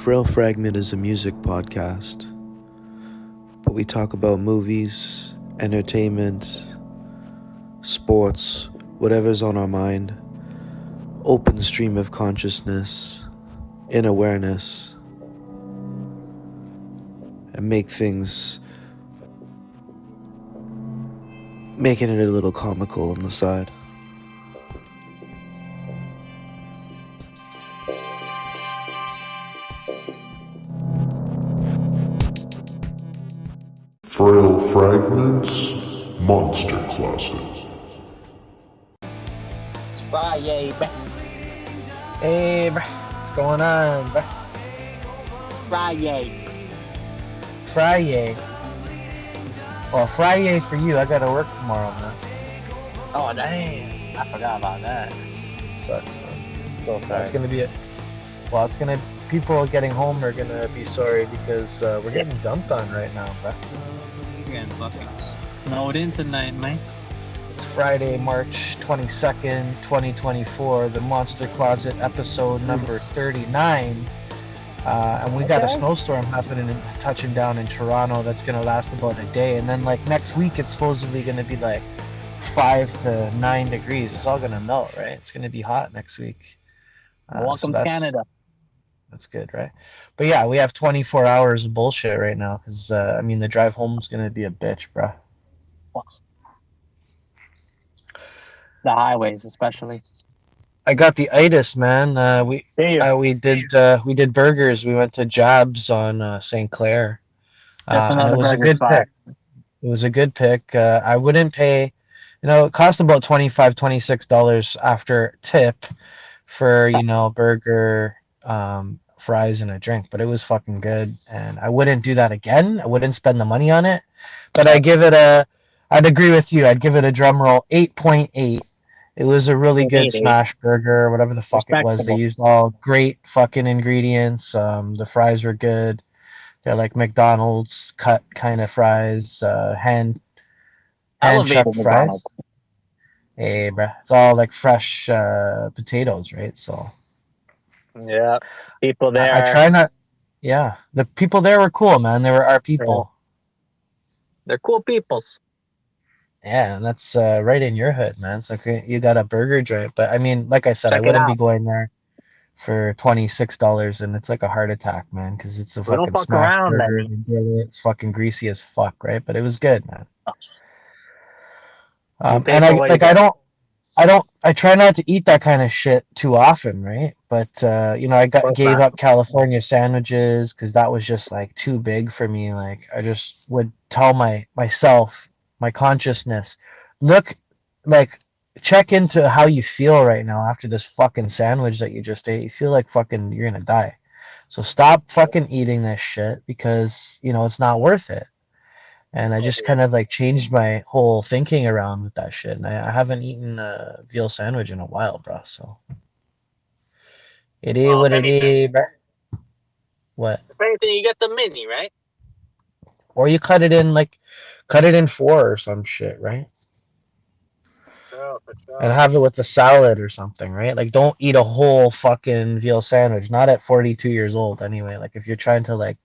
Frail Fragment is a music podcast, but we talk about movies, entertainment, sports, whatever's on our mind, open stream of consciousness, in awareness, and making it a little comical on the side. Frail Fragments, Monster Closet. It's Friday, bruh. Hey, bruh. What's going on, bruh? It's Friday. Friday. Well, Friday for you. I gotta work tomorrow, man. Oh, dang. I forgot about that. Sucks, man. So sorry. It's gonna be people getting home are gonna be sorry because we're getting dumped on right now, bruh. We're getting fucking snowed in tonight, man. It's Friday, March 22nd, 2024, the Monster Closet episode number 39. And we got a snowstorm touching down in Toronto that's going to last about a day. And then, like, next week, it's supposedly going to be, like, 5 to 9 degrees. It's all going to melt, right? It's going to be hot next week. Welcome to Canada. That's good, right? But, yeah, we have 24 hours of bullshit right now because, the drive home is going to be a bitch, bro. The highways, especially. I got the itis, man. We did burgers. We went to Jabs on St. Clair. And it was a good pick. It was a good pick. I wouldn't pay, it cost about $25, $26 after tip for, burger, fries, and a drink. But it was fucking good. And I wouldn't do that again. I wouldn't spend the money on it. But I'd agree with you. I'd give it a drum roll 8.8. It was a really good smash burger, whatever the fuck it was. They used all great fucking ingredients. The fries were good. They're like McDonald's cut kind of fries, hand chucked fries. Hey, bruh. It's all like fresh potatoes, right? So. Yeah, people there. I try not. Yeah, the people there were cool, man. They were our people. They're cool peoples. Yeah, and that's right in your hood, man. So you got a burger joint, but I mean, like I said, I wouldn't be going there for $26, and it's like a heart attack, man, because it's a fucking smash burger. It's fucking greasy as fuck, right? But it was good, man. And I try not to eat that kind of shit too often, right? But gave up California sandwiches because that was just like too big for me. Like I just would tell myself. My consciousness, check into how you feel right now after this fucking sandwich that you just ate. You feel like fucking you're gonna die. So stop fucking eating this shit because, it's not worth it. And I just kind of changed my whole thinking around with that shit. And I haven't eaten a veal sandwich in a while, bro. So it is what it is, bro. What? If anything, you get the mini, right? Or you cut it in 4 or some shit, right? Sure. And have it with a salad or something, right? Like, don't eat a whole fucking veal sandwich. Not at 42 years old, anyway. Like, if you're trying to,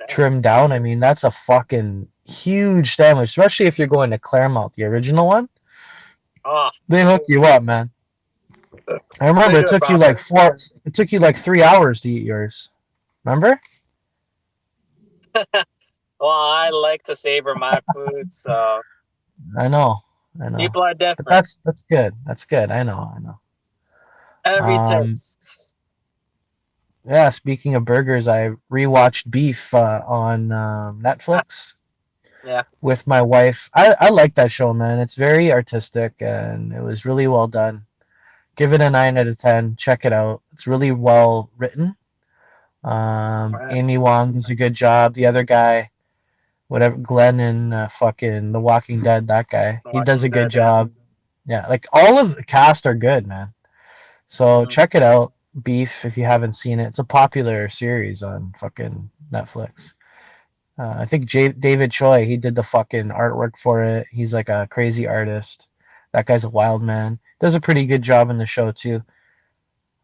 trim down, that's a fucking huge sandwich. Especially if you're going to Claremont, the original one. Oh. They hook you up, man. I remember it took you 3 hours to eat yours. Remember? Well, I like to savor my food, so. I know. People are different. But that's good. That's good. I know. Every taste. Yeah, speaking of burgers, I rewatched Beef on Netflix. Yeah. With my wife. I like that show, man. It's very artistic and it was really well done. Give it a 9 out of 10. Check it out. It's really well written. Amy Wong does a good job. The other guy, whatever, Glenn in fucking The Walking Dead, that guy, he does a good job. Yeah, all of the cast are good, man. So check it out, Beef, if you haven't seen it. It's a popular series on fucking Netflix. I think David Choi, he did the fucking artwork for it. He's like a crazy artist. That guy's a wild man. Does a pretty good job in the show too.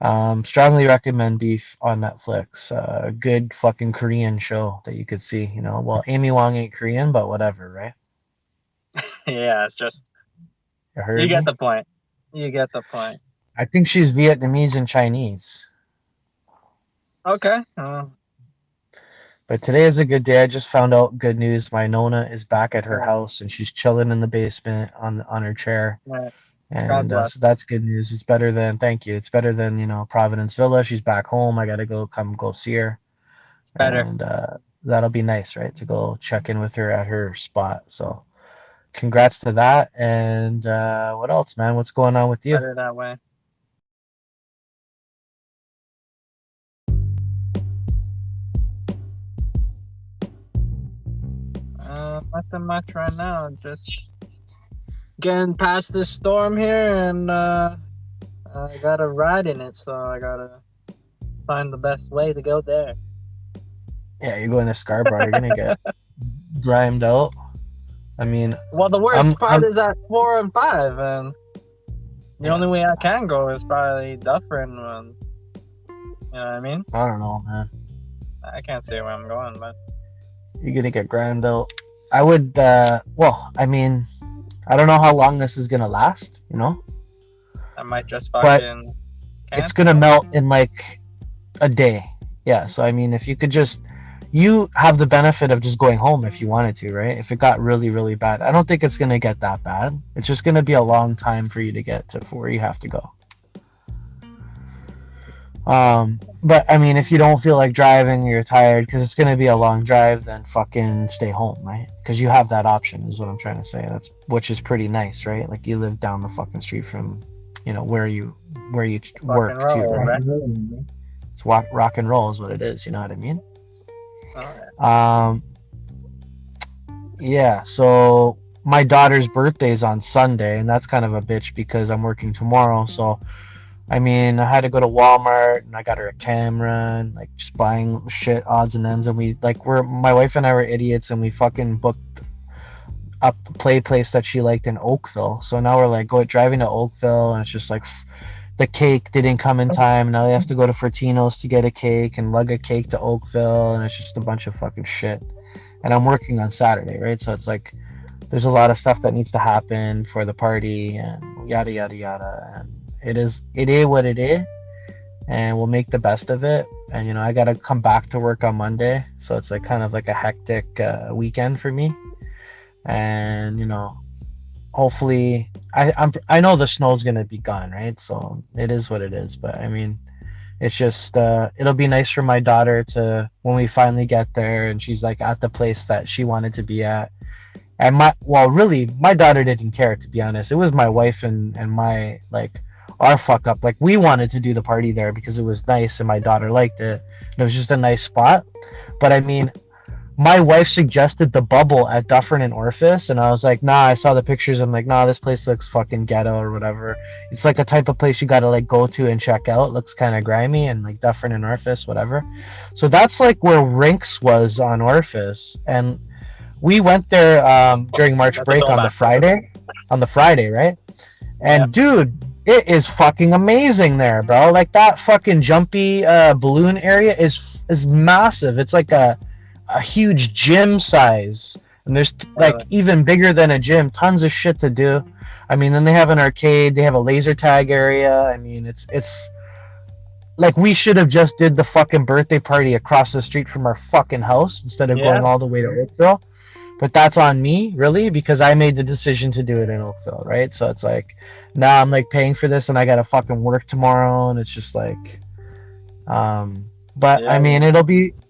Strongly recommend Beef on Netflix. Good fucking Korean show that you could see. You know, well, Amy Wong ain't Korean, but whatever, right? Yeah, it's just You you heard get me? the point. You get the point. I think she's Vietnamese and Chinese. Okay. But today is a good day. I just found out good news. My Nona is back at her Yeah, house and she's chilling in the basement on her chair. yeah. God And bless. so that's good news. It's better than, thank you. It's better than, Providence Villa. She's back home. I got to go see her. It's better. And that'll be nice, right? To go check in with her at her spot. So congrats to that. And what else, man? What's going on with you? Better that way. Nothing much right now. Just getting past this storm here, and I gotta ride in it, so I gotta find the best way to go there. Yeah, you're going to Scarborough. You're going to get grimed out. I mean, Well, the worst part is at 4 and 5, and the only way I can go is probably Dufferin. You know what I mean? I don't know, man. I can't see where I'm going, but You're going to get grimed out. I would, well, I mean, I don't know how long this is going to last, you know? I might just But fucking it's going to melt in like a day. Yeah, so I mean, if you could just, you have the benefit of just going home if you wanted to, right? If it got really, really bad. I don't think it's going to get that bad. It's just going to be a long time for you to get to where you have to go. But I mean, if you don't feel like driving, you're tired because it's going to be a long drive, then fucking stay home, right? Because you have that option, is what I'm trying to say. Which is pretty nice, right? Like you live down the fucking street from, where you work too, right? It's rock and roll is what it is. You know what I mean? Oh, Yeah. So my daughter's birthday is on Sunday, and that's kind of a bitch because I'm working tomorrow. So I mean, I had to go to Walmart and I got her a camera and like just buying shit, odds and ends. And my wife and I were idiots and we fucking booked a place that she liked in Oakville. So now we're like driving to Oakville and it's just like the cake didn't come in time. Now we have to go to Fortino's to get a cake and lug a cake to Oakville. And it's just a bunch of fucking shit. And I'm working on Saturday, right? So it's like, there's a lot of stuff that needs to happen for the party and yada, yada, yada. And it is what it is, and we'll make the best of it. And I gotta come back to work on Monday, so it's like kind of like a hectic weekend for me. And hopefully, I know the snow's gonna be gone, right? So it is what it is. But I mean, it's just it'll be nice for my daughter to, when we finally get there and she's like at the place that she wanted to be at. And really, my daughter didn't care, to be honest. It was my wife and my our fuck up. Like, we wanted to do the party there because it was nice and my daughter liked it. And it was just a nice spot. But I mean, my wife suggested the bubble at Dufferin and Orpheus, and I was like, nah, I saw the pictures. I'm like, nah, this place looks fucking ghetto or whatever. It's like a type of place you gotta like go to and check out. It looks kind of grimy, and like Dufferin and Orpheus, whatever. So that's like where Rinks was on Orpheus. And we went there during March break on the Friday, right? And dude, it is fucking amazing there, bro. Like that fucking jumpy balloon area is massive. It's like a huge gym size, and there's like even bigger than a gym. Tons of shit to do. I mean, then they have an arcade. They have a laser tag area. I mean, it's like we should have just did the fucking birthday party across the street from our fucking house instead of going all the way to Oakville. But that's on me, really, because I made the decision to do it in Oakville, right? So it's like, now I'm like paying for this and I gotta fucking work tomorrow, and it's just like, but I mean,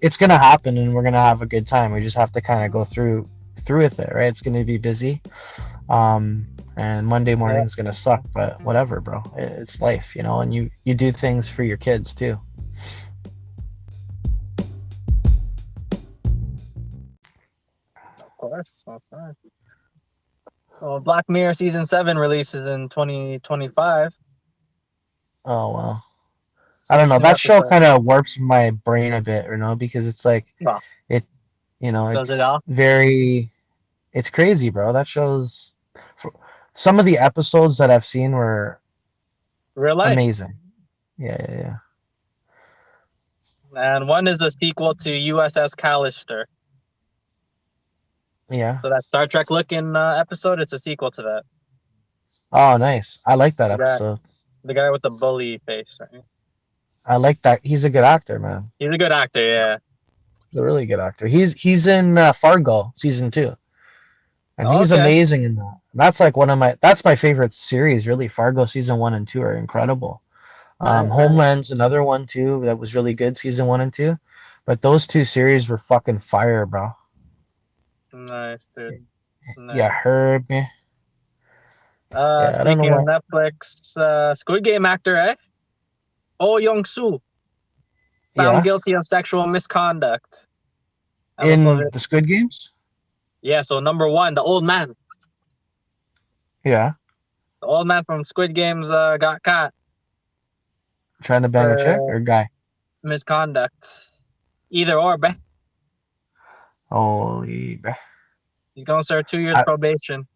it's gonna happen and we're gonna have a good time. We just have to kind of go through with it, right? It's gonna be busy, and Monday morning is gonna suck, but whatever, bro. It's life, and you do things for your kids too. Of course. Well, Black Mirror season 7 releases in 2025. Oh well, I don't know. That show kind of warps my brain a bit, because it's like it's crazy, bro. That show's, some of the episodes that I've seen were real life. Amazing. Yeah. And one is a sequel to USS Callister. Yeah. So that Star Trek looking episode, it's a sequel to that. Oh, nice. I like that episode. The guy with the bully face, right? I like that. He's a good actor, man. He's a good actor, yeah. He's a really good actor. He's in Fargo season 2, and he's amazing in that. That's like that's my favorite series. Really, Fargo season 1 and 2 are incredible. Homeland's another one too that was really good, season 1 and 2. But those two series were fucking fire, bro. Nice, dude. Nice. Yeah, heard me. Speaking of Netflix, Squid Game actor, Oh Young-soo, found guilty of sexual misconduct. In the Squid Games? Yeah, so number 1, the old man. Yeah. The old man from Squid Games got caught. Trying to bang a chick or guy? Misconduct. Either or, bruh. Holy bruh. He's going to serve 2 years probation.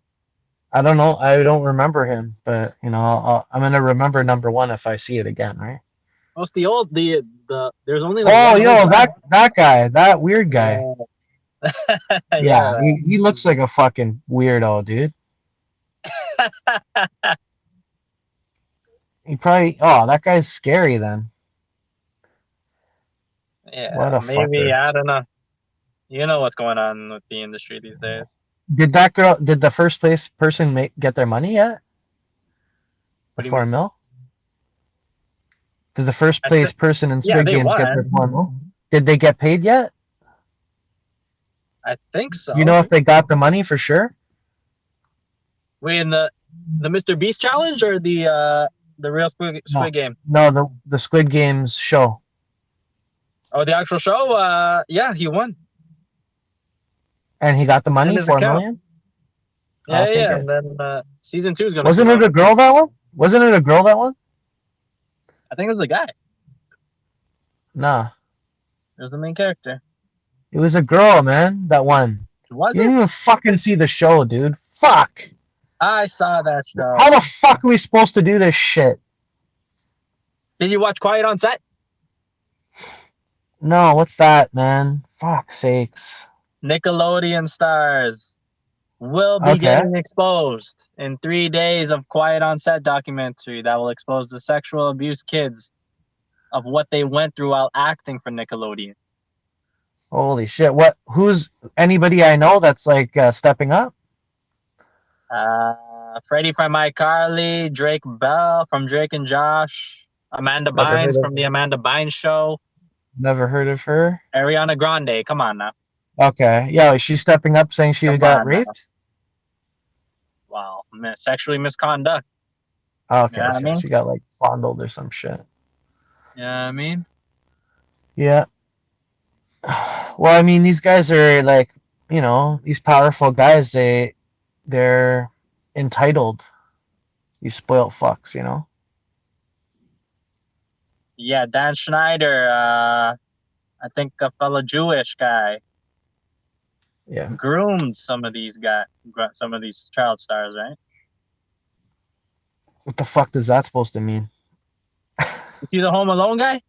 I don't know. I don't remember him, but you know, I'm gonna remember number 1 if I see it again, right? What's the there's only that guy, that weird guy. Yeah, he looks like a fucking weirdo, dude. He probably that guy's scary then. Yeah, what a maybe fucker. I don't know. You know what's going on with the industry these days. Did the first place person get their money yet? The $4 million? Did the first place person in Squid Games get their $4 million? Did they get paid yet? I think so. You know if they got the money for sure? Wait, in the Mr. Beast challenge or the real Squid Game? No, the Squid Games show. Oh, the actual show? Yeah, he won. And he got the money, $4 million? Yeah, yeah. And then season 2 is gonna. Wasn't it a girl that one? Wasn't it a girl that one? I think it was a guy. Nah. It was the main character. It was a girl, man, that won. Was you didn't even fucking see the show, dude. Fuck. I saw that show. How the fuck are we supposed to do this shit? Did you watch Quiet on Set? No, what's that, man? Fuck sakes. Nickelodeon stars will be getting exposed in 3 days of Quiet on Set documentary that will expose the sexual abuse kids of what they went through while acting for Nickelodeon. Holy shit. Who's anybody I know that's like stepping up? Freddie from iCarly, Drake Bell from Drake and Josh, Amanda Bynes from the Amanda Bynes Show. Never heard of her. Ariana Grande, come on now. Okay, yeah, she's stepping up saying she got raped? Wow, sexually misconduct. Okay, you know so she got like fondled or some shit. You know what I mean? Yeah. Well, I mean, these guys are like, you know, these powerful guys, they're entitled. You spoiled fucks, you know? Yeah, Dan Schneider, I think a fellow Jewish guy. Yeah. Groomed some of these child stars, right? What the fuck is that supposed to mean? You see the Home Alone guy?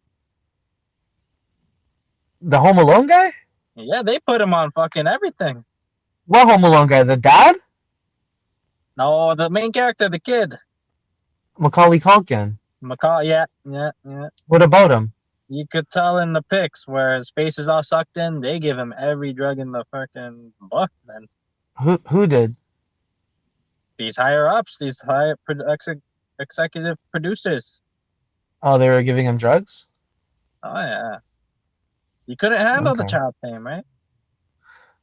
The Home Alone guy? Yeah, they put him on fucking everything. What Home Alone guy? The dad? No, the main character, the kid. Macaulay Culkin. Yeah. What about him? You could tell in the pics where his face is all sucked in. They give him every drug in the fucking book, man. Who did? These higher ups, these high executive producers. Oh, they were giving him drugs? Oh yeah. You couldn't handle the child pain, right?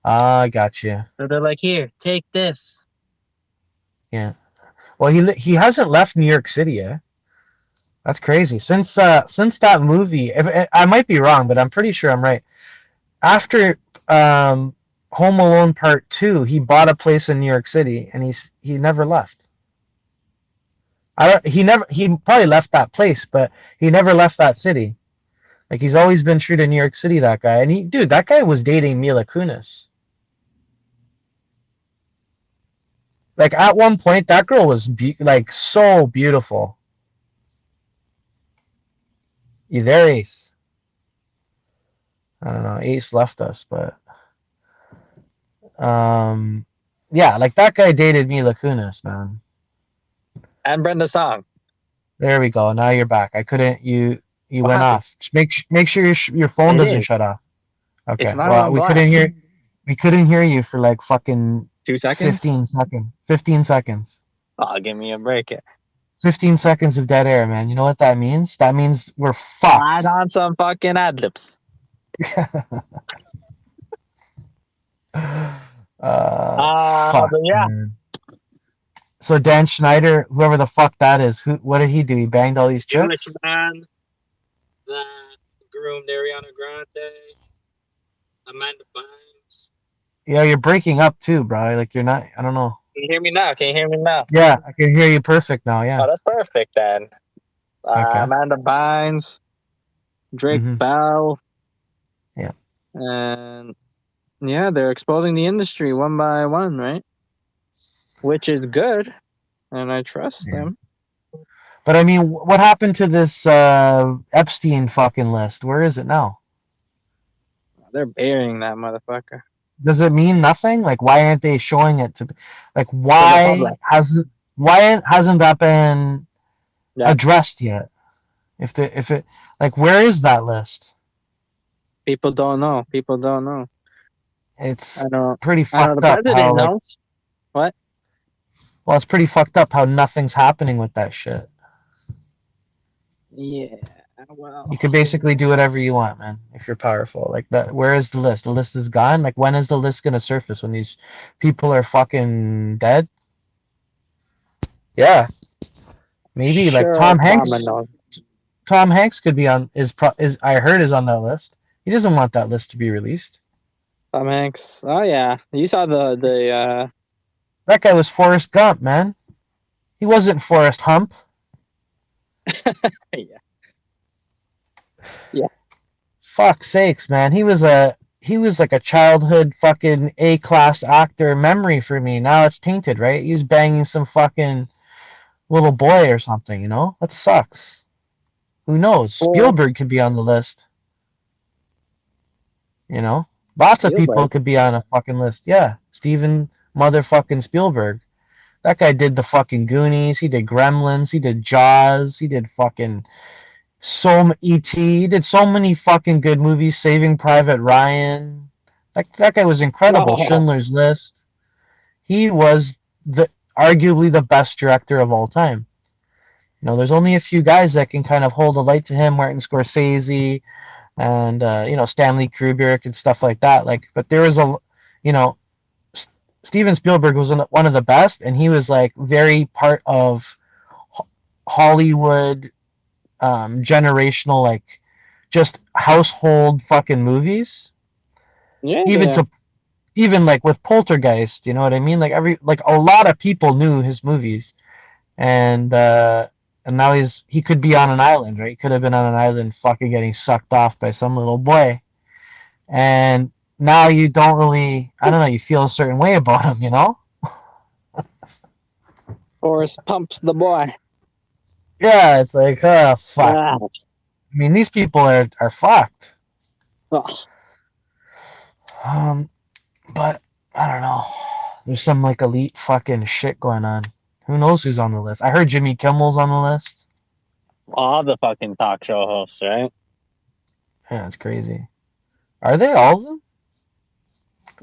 I got you. So they're like, here, take this. Yeah. Well, he hasn't left New York City yet. That's crazy. Since that movie, I might be wrong, but I'm pretty sure I'm right. After Home Alone Part 2, he bought a place in New York City, and he never left. He probably left that place, but he never left that city. Like, he's always been true to New York City, that guy. And that guy was dating Mila Kunis. Like, at one point, that girl was like so beautiful. You there, Ace? I don't know. Ace left us, but yeah, like that guy dated Mila Kunis, man. And Brenda Song. There we go. Now you're back. I couldn't. You What went happened? off. Just make sure your phone It doesn't is. shut off. Okay. It's not Well, on we black. couldn't hear you for like fucking 2 seconds. 15 seconds. 15 seconds. Oh, give me a break here. 15 seconds of dead air, man. You know what that means? That means we're fucked. Add on some fucking ad-libs. Fuck, but yeah. man. So Dan Schneider, whoever the fuck that is, what did he do? He banged all these chicks? Jewish man that groomed Ariana Grande, Amanda Bynes. Yeah, you're breaking up too, bro. Like you're not. I don't know. Can you hear me now? Can you hear me now? Yeah, I can hear you perfect now. Yeah. Oh, that's perfect then. Okay. Amanda Bynes, Drake Bell. Yeah. And yeah, they're exposing the industry one by one, right? Which is good, and I trust them. But I mean, what happened to this Epstein fucking list? Where is it now? They're burying that motherfucker. Does it mean nothing? Like, why aren't they showing it to? Like, why hasn't that been addressed yet? If it like, where is that list? People don't know. People don't know. It's pretty fucked the up. president knows. What? Well, it's pretty fucked up how nothing's happening with that shit. Yeah. Well, you can basically do whatever you want, man, if you're powerful. Like that. Where is the list? The list is gone. Like, when is the list gonna surface? When these people are fucking dead? Yeah. Maybe sure, like Tom Hanks. Tom Hanks could be on. I heard is on that list. He doesn't want that list to be released. Tom Hanks. Oh yeah, you saw the. That guy was Forrest Gump, man. He wasn't Forrest Hump. Yeah. Yeah. Fuck sakes, man. He was like a childhood fucking A-class actor memory for me. Now it's tainted, right? He was banging some fucking little boy or something, you know? That sucks. Who knows? Spielberg could be on the list. You know? Lots of people could be on a fucking list. Yeah. Steven motherfucking Spielberg. That guy did the fucking Goonies. He did Gremlins. He did Jaws. He did fucking E.T. He did so many fucking good movies. Saving Private Ryan. That guy was incredible. Oh. Schindler's List. He was arguably the best director of all time. You know, there's only a few guys that can kind of hold a light to him. Martin Scorsese and Stanley Kubrick and stuff like that. Like, but there was Steven Spielberg was one of the best, and he was like very part of Hollywood generational, like just household fucking movies. Yeah. Even like with Poltergeist, you know what I mean? Like a lot of people knew his movies, and now he could be on an island, right? He could have been on an island fucking getting sucked off by some little boy, and now you don't really, I don't know, you feel a certain way about him, you know? Forrest pumps the boy. Yeah, it's like, oh, fuck. I mean, these people are fucked. Oh. But, I don't know. There's some, like, elite fucking shit going on. Who knows who's on the list? I heard Jimmy Kimmel's on the list. All the fucking talk show hosts, right? Yeah, it's crazy. Are they all of them?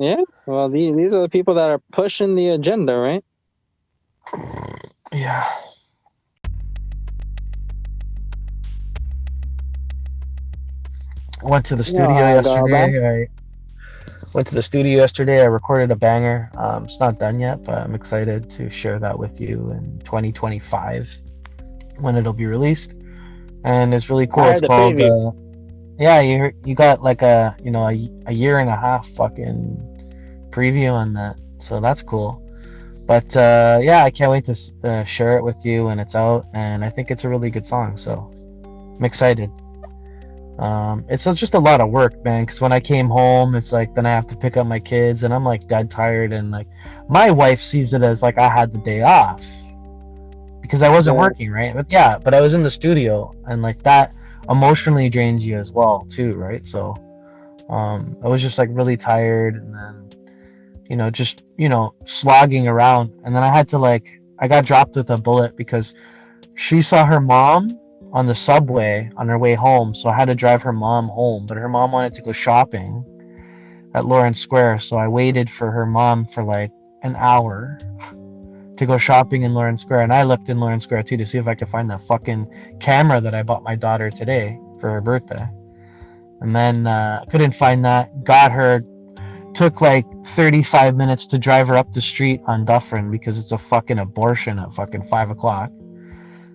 Yeah, well, these are the people that are pushing the agenda, right? Yeah. I went to the studio yesterday. I recorded a banger. It's not done yet, but I'm excited to share that with you in 2025 when it'll be released. And it's really cool. It's called yeah, you got like a year and a half fucking preview on that, so that's cool. But yeah, I can't wait to share it with you when it's out, and I think it's a really good song, so I'm excited. It's just a lot of work, man, because when I came home, it's like then I have to pick up my kids, and I'm like dead tired, and like my wife sees it as like I had the day off because I wasn't working, right? But I was in the studio, and like that emotionally drains you as well too, right? So I was just like really tired, and then just slogging around, and then I got dropped with a bullet because she saw her mom on the subway on her way home, so I had to drive her mom home, but her mom wanted to go shopping at Lawrence Square, so I waited for her mom for like an hour to go shopping in Lawrence Square, and I looked in Lawrence Square too to see if I could find that fucking camera that I bought my daughter today for her birthday. And then couldn't find that, got her, took like 35 minutes to drive her up the street on Dufferin because it's a fucking abortion at fucking 5 o'clock.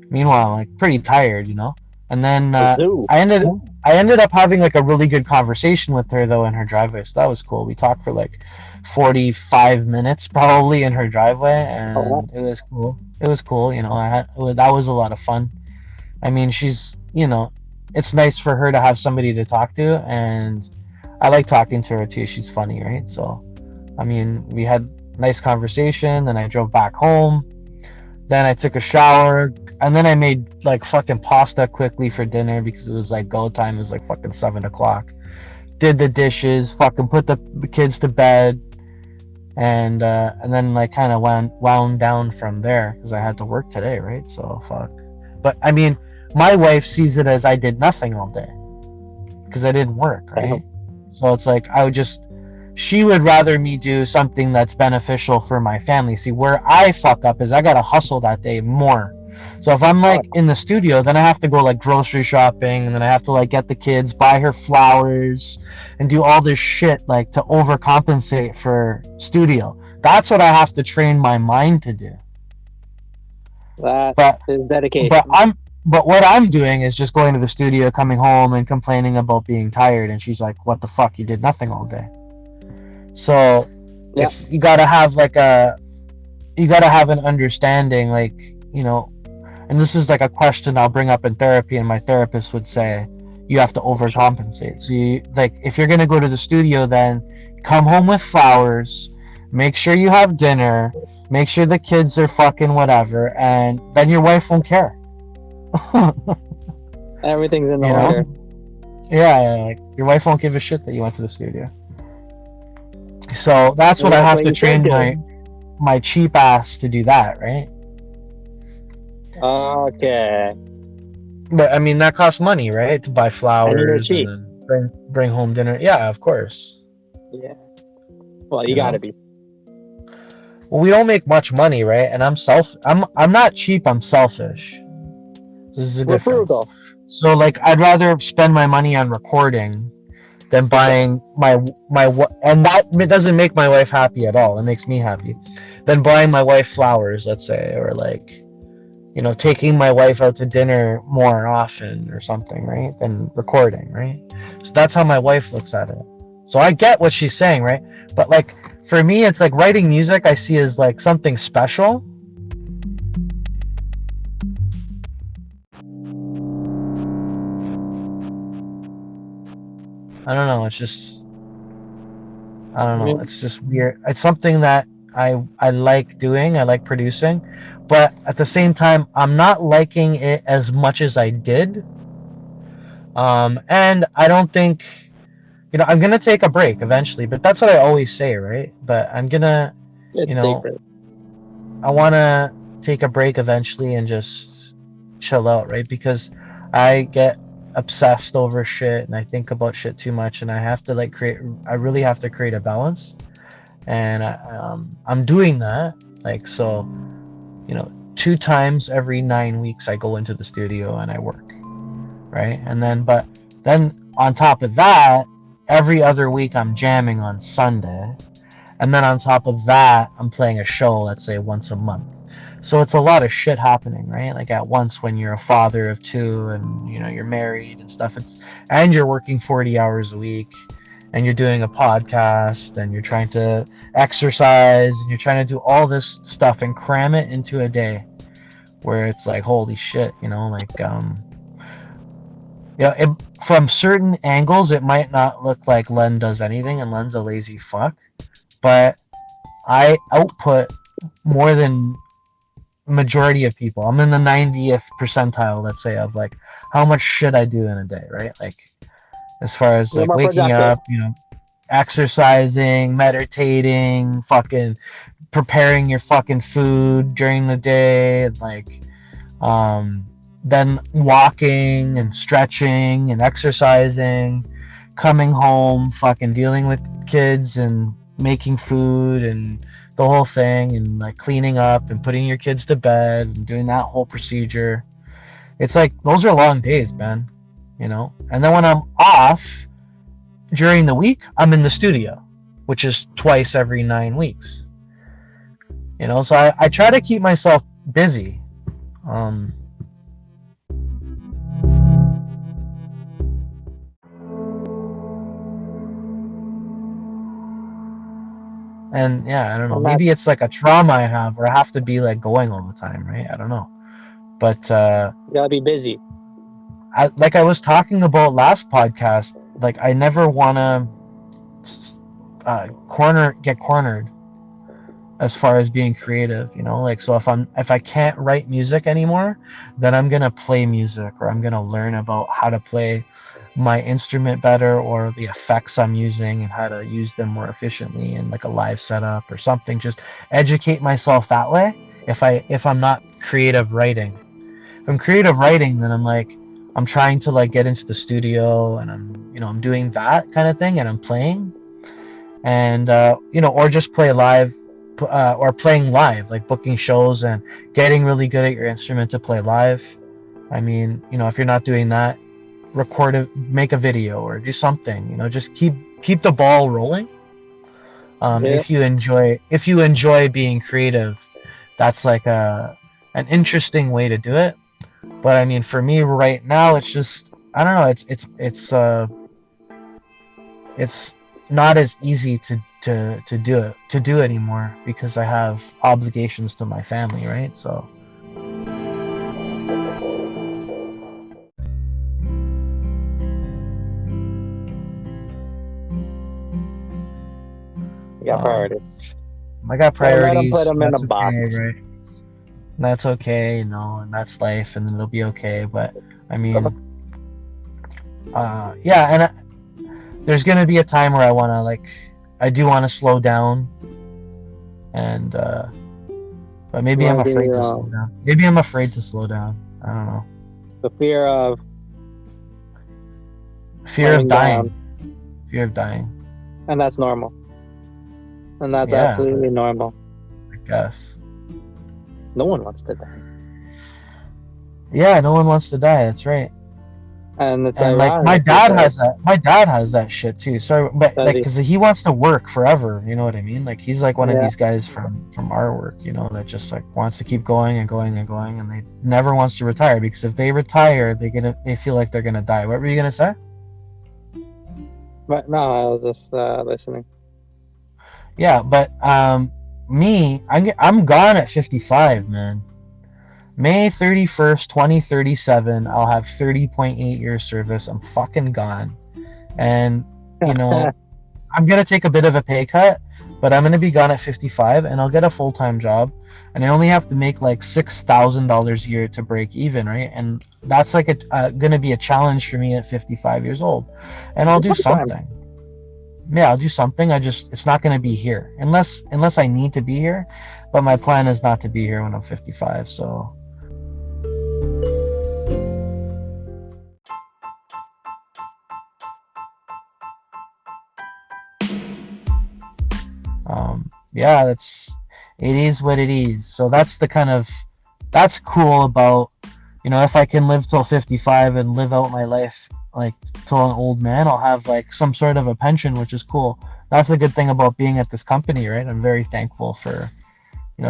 Meanwhile, I'm like pretty tired, And then I ended up having like a really good conversation with her though in her driveway, so that was cool. We talked for like 45 minutes probably in her driveway, and it was cool. It was cool, that was a lot of fun. I mean, she's, it's nice for her to have somebody to talk to, and I like talking to her too. She's funny, right? So, I mean, we had a nice conversation, then I drove back home, then I took a shower, and then I made like fucking pasta quickly for dinner because it was like go time. It was like fucking 7 o'clock. Did the dishes, fucking put the kids to bed, and then like kind of wound down from there because I had to work today, right? So fuck. But I mean, my wife sees it as I did nothing all day because I didn't work, right? So it's like she would rather me do something that's beneficial for my family. See, where I fuck up is I gotta hustle that day more. So if I'm like in the studio, then I have to go like grocery shopping, and then I have to like get the kids, buy her flowers, and do all this shit like to overcompensate for studio. That's what I have to train my mind to do. That is dedication. But what I'm doing is just going to the studio, coming home, and complaining about being tired. And she's like, "What the fuck? You did nothing all day." So you gotta have an understanding, like, and this is like a question I'll bring up in therapy, and my therapist would say, you have to overcompensate. So if you're gonna go to the studio, then come home with flowers, make sure you have dinner, make sure the kids are fucking whatever, and then your wife won't care. Everything's in order. Yeah, like your wife won't give a shit that you went to the studio. So that's what I have to train my cheap ass to do that, right? Okay. But I mean, that costs money, right? To buy flowers and then bring home dinner. Yeah, of course. Yeah. Well, you gotta be. Well, we don't make much money, right? And I'm not cheap. I'm selfish. This is a difference. We're frugal. So like, I'd rather spend my money on recording than buying my and that doesn't make my wife happy at all. It makes me happy. Than buying my wife flowers, let's say, or like, taking my wife out to dinner more often or something, right? Than recording, right? So that's how my wife looks at it. So I get what she's saying, right? But like, for me, it's like writing music I see as like something special. I don't know, it's just it's just weird. It's something that I like doing, I like producing, but at the same time I'm not liking it as much as I did. And I don't think, I'm gonna take a break eventually, but that's what I always say, right? But I'm gonna I wanna take a break eventually and just chill out, right? Because I get obsessed over shit and I think about shit too much, and I have to I really have to create a balance, and I'm doing that. Like, so 2 times every 9 weeks I go into the studio and I work, right? And then on top of that, every other week I'm jamming on Sunday, and then on top of that I'm playing a show, let's say once a month. So it's a lot of shit happening, right? Like at once, when you're a father of 2 and you're married and stuff, and you're working 40 hours a week, and you're doing a podcast, and you're trying to exercise, and you're trying to do all this stuff and cram it into a day, where it's like, holy shit, from certain angles it might not look like Len does anything, and Len's a lazy fuck, but I output more than majority of people. I'm in the 90th percentile, let's say, of like how much should I do in a day, right? Like as far as like waking up, exercising, meditating, fucking preparing your fucking food during the day, and like then walking and stretching and exercising, coming home, fucking dealing with kids and making food and the whole thing, and like cleaning up and putting your kids to bed and doing that whole procedure. It's like those are long days, man, and then when I'm off during the week, I'm in the studio, which is twice every 9 weeks, so I try to keep myself busy. And yeah, I don't know. Maybe it's like a trauma I have, where I have to be like going all the time, right? I don't know. But you gotta be busy. Like I was talking about last podcast, like I never want to get cornered as far as being creative, like, so if I can't write music anymore, then I'm gonna play music, or I'm gonna learn about how to play my instrument better, or the effects I'm using and how to use them more efficiently in like a live setup or something. Just educate myself that way. If I'm not creative writing, if I'm creative writing, then I'm trying to like get into the studio, and I'm doing that kind of thing, and I'm playing, and or just play live, or playing live, like booking shows and getting really good at your instrument to play live. I mean, if you're not doing that, record it, make a video, or do something, just keep the ball rolling. If you enjoy being creative, that's like an interesting way to do it. But I mean, for me right now, it's just, I don't know, it's not as easy to do anymore, because I have obligations to my family, right? So you got priorities. I got priorities. Put them in a box. Right? That's okay, and that's life, and it'll be okay. But I mean, yeah, and there's gonna be a time where I do want to slow down, and but maybe I'm afraid to slow down. Maybe I'm afraid to slow down. I don't know. The fear of dying. Fear of dying. And that's normal. And that's absolutely normal. I guess. No one wants to die. Yeah, no one wants to die. That's right. And it's like my dad has that. My dad has that shit too. So, but like, because he wants to work forever. You know what I mean? Like, he's like one of these guys from our work. That just like wants to keep going and going and going, and they never wants to retire, because if they retire, they feel like they're gonna die. What were you gonna say? But no, I was just listening. Yeah, but me, I'm gone at 55, man. May 31st, 2037, I'll have 30.8 years service. I'm fucking gone. And, I'm going to take a bit of a pay cut, but I'm going to be gone at 55, and I'll get a full-time job. And I only have to make like $6,000 a year to break even, right? And that's like going to be a challenge for me at 55 years old. And I'll do something. Yeah, I'll do something. It's not going to be here unless I need to be here. But my plan is not to be here when I'm 55. So. Yeah, it is what it is. So that's cool about, if I can live till 55 and live out my life like till an old man, I'll have like some sort of a pension, which is cool. That's the good thing about being at this company, right? I'm very thankful for,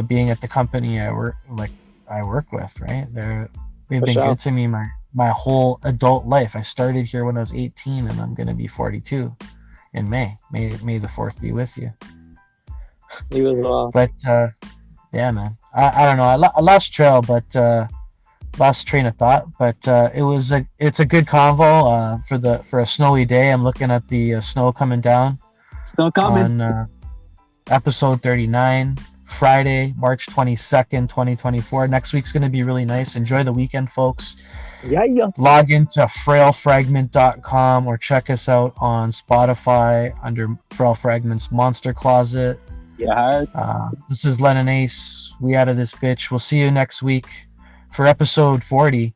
being at the company I work with, right? They've been good to me my whole adult life. I started here when I was 18, and I'm gonna be 42 in May. May the 4th be with you. You as well. But yeah, man. I don't know. I lost trail, but lost train of thought. But it's a good convo for a snowy day. I'm looking at the snow coming down. Snow coming. On episode 39. Friday, March 22nd, 2024. Next week's going to be really nice. Enjoy the weekend, folks. Yeah. Log into frailfragment.com or check us out on Spotify under Frail Fragments Monster Closet. Yeah. This is Len Ace. We out of this bitch. We'll see you next week for episode 40.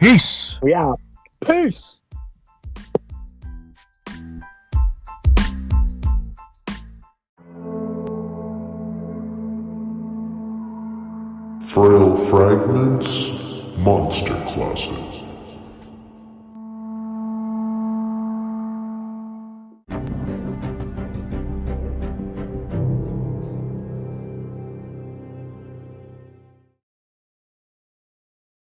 Peace. Yeah. Peace. Frail Fragments Monster Closet.